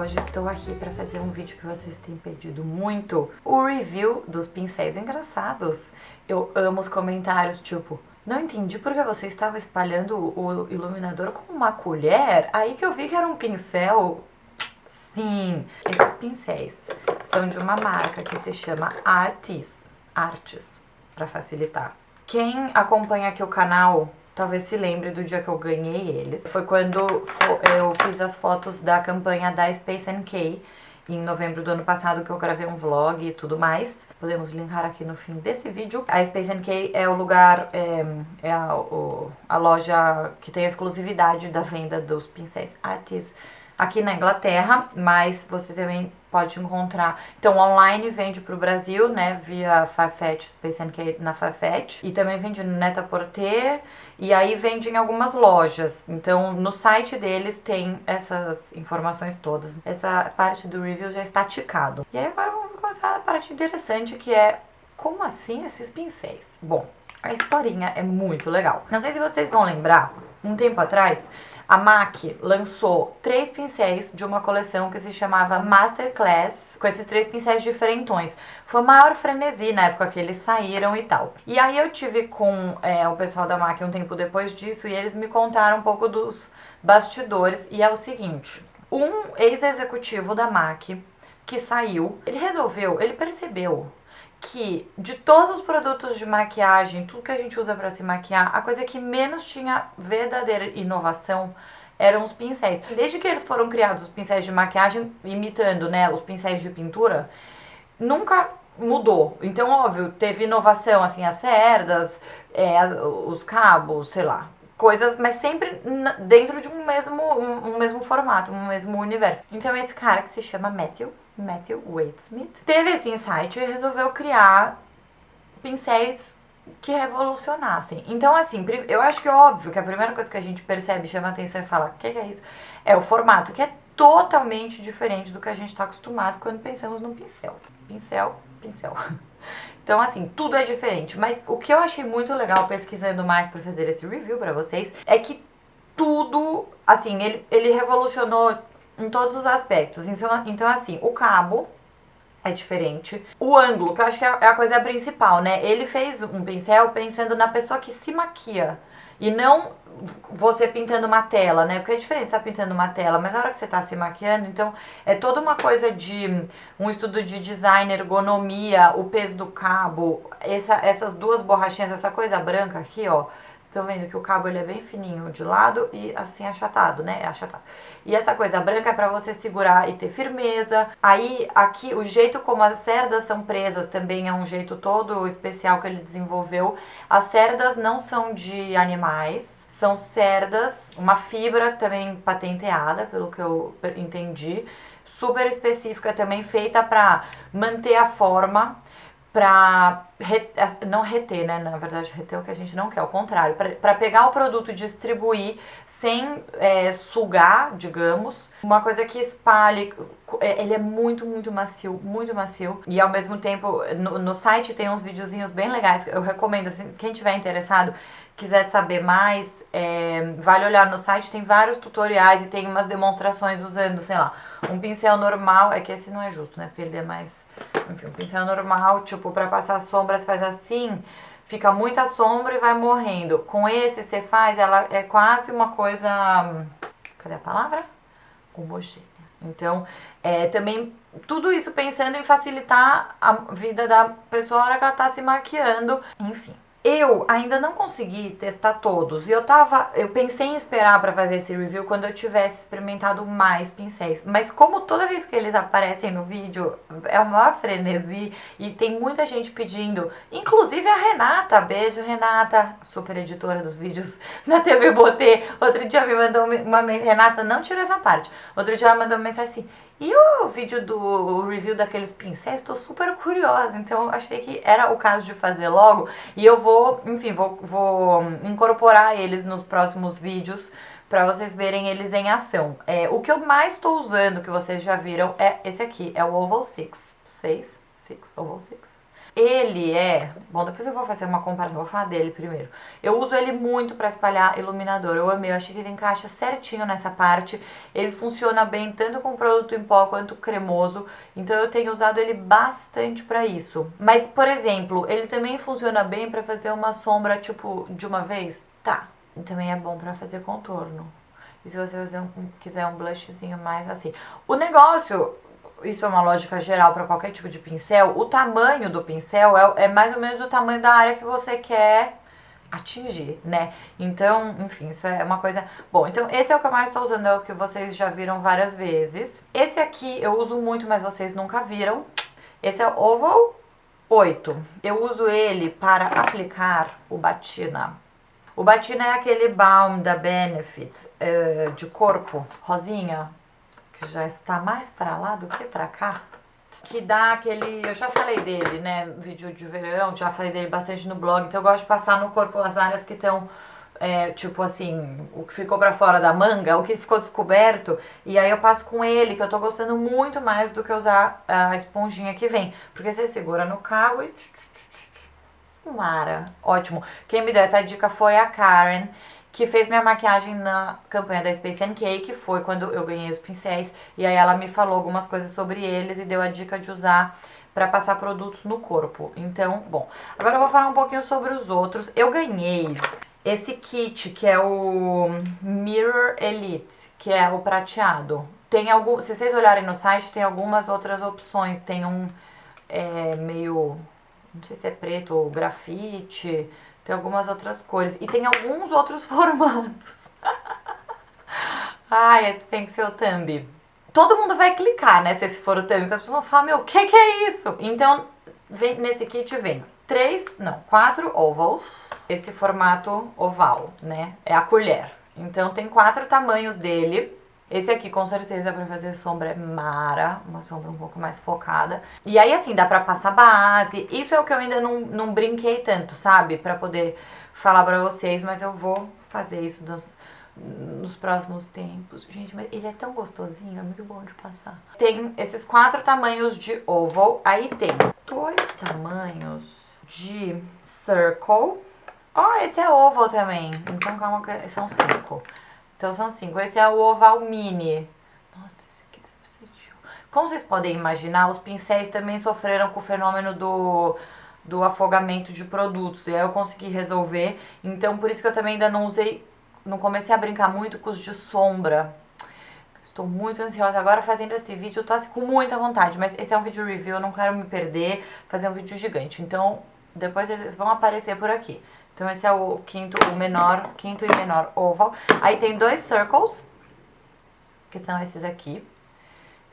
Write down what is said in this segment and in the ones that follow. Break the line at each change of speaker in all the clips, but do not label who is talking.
hoje estou aqui para fazer um vídeo que vocês têm pedido muito, o review dos pincéis engraçados. Eu amo os comentários tipo, não entendi porque você estava espalhando o iluminador com uma colher, aí que eu vi que era um pincel. Sim, esses pincéis são de uma marca que se chama Artis, para facilitar. Quem acompanha aqui o canal talvez se lembre do dia que eu ganhei eles. Foi quando eu fiz as fotos da campanha da Space NK em novembro do ano passado, que eu gravei um vlog e tudo mais. Podemos linkar aqui no fim desse vídeo. A Space NK é o lugar, a loja que tem a exclusividade da venda dos pincéis Artis aqui na Inglaterra, mas você também pode encontrar. Então, online vende pro Brasil, né, via Farfetch, Space NK na Farfetch, e também vende no Net-a-Porter, e aí vende em algumas lojas. Então, no site deles tem essas informações todas. Essa parte do review já está ticado. E aí agora vamos começar a parte interessante, que é como assim esses pincéis? Bom, a historinha é muito legal. Não sei se vocês vão lembrar, um tempo atrás, a MAC lançou 3 pincéis de uma coleção que se chamava Masterclass, com esses 3 pincéis diferentões. Foi o maior frenesi na época que eles saíram e tal. E aí eu tive com o pessoal da MAC um tempo depois disso e eles me contaram um pouco dos bastidores. E é o seguinte, um ex-executivo da MAC que saiu, ele percebeu que de todos os produtos de maquiagem, tudo que a gente usa pra se maquiar, a coisa que menos tinha verdadeira inovação eram os pincéis. Desde que eles foram criados, os pincéis de maquiagem, imitando, né, os pincéis de pintura, nunca mudou. Então, óbvio, teve inovação, assim, as cerdas, os cabos, sei lá, coisas, mas sempre dentro de um mesmo formato, um mesmo universo. Então, esse cara que se chama Matthew Waite-Smith teve esse insight e resolveu criar pincéis que revolucionassem. Então, assim, eu acho que é óbvio que a primeira coisa que a gente percebe, chama a atenção e fala, o que é isso? É o formato, que é totalmente diferente do que a gente está acostumado quando pensamos num pincel. Pincel. Então, assim, tudo é diferente. Mas o que eu achei muito legal pesquisando mais para fazer esse review para vocês é que tudo, assim, ele revolucionou em todos os aspectos. Então, assim, o cabo é diferente. O ângulo, que eu acho que é a coisa principal, né? Ele fez um pincel pensando na pessoa que se maquia. E não você pintando uma tela, né? Porque é diferente você tá pintando uma tela, mas na hora que você tá se maquiando, então é toda uma coisa de um estudo de design, ergonomia, o peso do cabo, essas duas borrachinhas, essa coisa branca aqui, ó. Estão vendo que o cabo ele é bem fininho de lado e assim achatado, né? É achatado. E essa coisa branca é pra você segurar e ter firmeza. Aí aqui o jeito como as cerdas são presas também é um jeito todo especial que ele desenvolveu. As cerdas não são de animais, são cerdas, uma fibra também patenteada, pelo que eu entendi, super específica também, feita pra manter a forma, pra não reter, né? Na verdade, reter é o que a gente não quer, ao contrário, pra pegar o produto e distribuir sem sugar, digamos, uma coisa que espalhe. Ele é muito macio, e ao mesmo tempo no site tem uns videozinhos bem legais, eu recomendo, assim, quem tiver interessado, quiser saber mais, vale olhar no site, tem vários tutoriais e tem umas demonstrações usando, sei lá, um pincel normal, é que esse não é justo, né, porque ele é mais, enfim, um pincel normal, tipo, pra passar sombras faz assim, fica muita sombra e vai morrendo. Com esse você faz, ela é quase uma coisa, cadê a palavra? Homogênea. Então, também tudo isso pensando em facilitar a vida da pessoa na hora que ela tá se maquiando, enfim. Eu ainda não consegui testar todos e eu pensei em esperar para fazer esse review quando eu tivesse experimentado mais pincéis, mas como toda vez que eles aparecem no vídeo é o maior frenesi e tem muita gente pedindo, inclusive a Renata, beijo Renata, super editora dos vídeos na TV Botê, outro dia me mandou Renata, não tira essa parte, outro dia ela mandou uma mensagem assim, e o vídeo do review daqueles pincéis, tô super curiosa, então achei que era o caso de fazer logo e eu vou incorporar eles nos próximos vídeos pra vocês verem eles em ação. O que eu mais tô usando, que vocês já viram, é esse aqui, é o Oval 6, Oval 6. Ele é... Bom, depois eu vou fazer uma comparação, vou falar dele primeiro. Eu uso ele muito pra espalhar iluminador, eu amei, eu achei que ele encaixa certinho nessa parte. Ele funciona bem tanto com produto em pó quanto cremoso, então eu tenho usado ele bastante pra isso. Mas, por exemplo, ele também funciona bem pra fazer uma sombra, tipo, de uma vez? Tá, também é bom pra fazer contorno. E se você quiser um blushzinho mais assim. O negócio, isso é uma lógica geral para qualquer tipo de pincel, o tamanho do pincel é mais ou menos o tamanho da área que você quer atingir, né? Então, enfim, isso é uma coisa... Bom, então esse é o que eu mais estou usando, é o que vocês já viram várias vezes. Esse aqui eu uso muito, mas vocês nunca viram. Esse é o Oval 8. Eu uso ele para aplicar o Batina. O Batina é aquele balm da Benefit de corpo, rosinha, que já está mais pra lá do que pra cá. Que dá aquele... Eu já falei dele, né? Vídeo de verão, já falei dele bastante no blog. Então eu gosto de passar no corpo as áreas que estão... tipo assim, o que ficou pra fora da manga, o que ficou descoberto. E aí eu passo com ele, que eu tô gostando muito mais do que usar a esponjinha que vem. Porque você segura no cabo e... Mara, ótimo. Quem me deu essa dica foi a Karen, que fez minha maquiagem na campanha da Space NK, que foi quando eu ganhei os pincéis. E aí ela me falou algumas coisas sobre eles e deu a dica de usar pra passar produtos no corpo. Então, bom, agora eu vou falar um pouquinho sobre os outros. Eu ganhei esse kit, que é o Mirror Elite, que é o prateado. Tem algum, se vocês olharem no site, tem algumas outras opções. Tem um meio... Não sei se é preto ou grafite. Tem algumas outras cores. E tem alguns outros formatos. Ai, tem que ser o thumb. Todo mundo vai clicar, né? Se esse for o thumb. Porque as pessoas falam, meu, o que é isso? Então, nesse kit vem 4 ovals. Esse formato oval, né? É a colher. Então, tem 4 tamanhos dele. Esse aqui, com certeza, pra fazer sombra é mara, uma sombra um pouco mais focada. E aí, assim, dá pra passar base. Isso é o que eu ainda não brinquei tanto, sabe? Pra poder falar pra vocês, mas eu vou fazer isso nos próximos tempos. Gente, mas ele é tão gostosinho, é muito bom de passar. Tem esses 4 tamanhos de oval. Aí tem 2 tamanhos de circle. Ó, esse é oval também. Então, calma que são 5. Então são 5. Esse é o oval mini. Nossa, esse aqui deve ser show. Como vocês podem imaginar, os pincéis também sofreram com o fenômeno do afogamento de produtos. E aí eu consegui resolver. Então por isso que eu também ainda não usei, não comecei a brincar muito com os de sombra. Estou muito ansiosa agora fazendo esse vídeo. Eu tô assim, com muita vontade, mas esse é um vídeo review, eu não quero me perder, fazer um vídeo gigante. Então depois eles vão aparecer por aqui. Então esse é o quinto e menor oval. Aí tem 2 circles, que são esses aqui.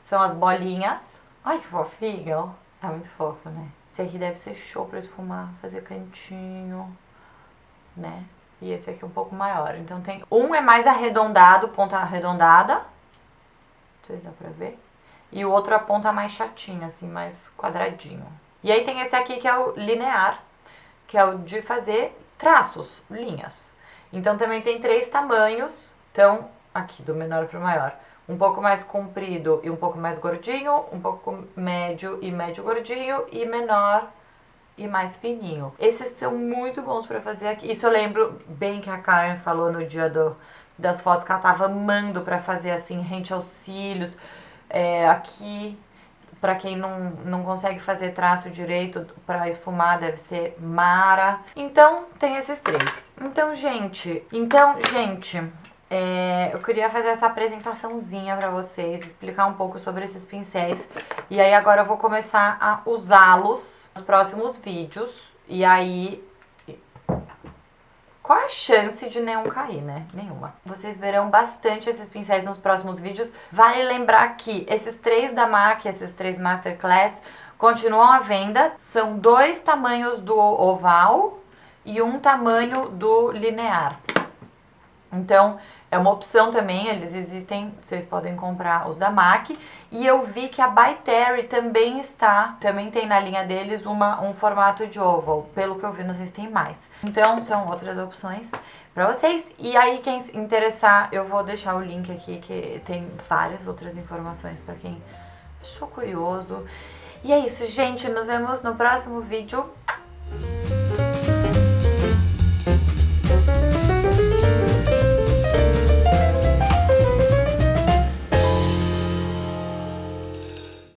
São as bolinhas. Ai, que fofinho. É muito fofo, né? Esse aqui deve ser show pra esfumar, fazer cantinho, né? E esse aqui é um pouco maior. Então tem... Um é mais arredondado, ponta arredondada. Não sei se dá pra ver. E o outro é a ponta mais chatinha, assim, mais quadradinho. E aí tem esse aqui que é o linear, que é o de fazer traços, linhas. Então também tem 3 tamanhos. Então, aqui do menor para o maior. Um pouco mais comprido e um pouco mais gordinho, um pouco médio e médio gordinho, e menor e mais fininho. Esses são muito bons para fazer aqui. Isso eu lembro bem que a Karen falou no dia das fotos, que ela tava amando para fazer assim, rente aos cílios. Aqui... Pra quem não consegue fazer traço direito, pra esfumar deve ser mara. Então, tem esses 3. Então, gente, eu queria fazer essa apresentaçãozinha pra vocês, explicar um pouco sobre esses pincéis. E aí agora eu vou começar a usá-los nos próximos vídeos. E aí... Qual é a chance de nenhum cair, né? Nenhuma. Vocês verão bastante esses pincéis nos próximos vídeos. Vale lembrar que esses 3 da MAC, esses 3 Masterclass, continuam à venda. São 2 tamanhos do oval e 1 tamanho do linear. Então, é uma opção também, eles existem, vocês podem comprar os da MAC. E eu vi que a By Terry também tem na linha deles um formato de oval. Pelo que eu vi, não sei se tem mais. Então, são outras opções pra vocês. E aí, quem se interessar, eu vou deixar o link aqui, que tem várias outras informações pra quem achou curioso. E é isso, gente. Nos vemos no próximo vídeo.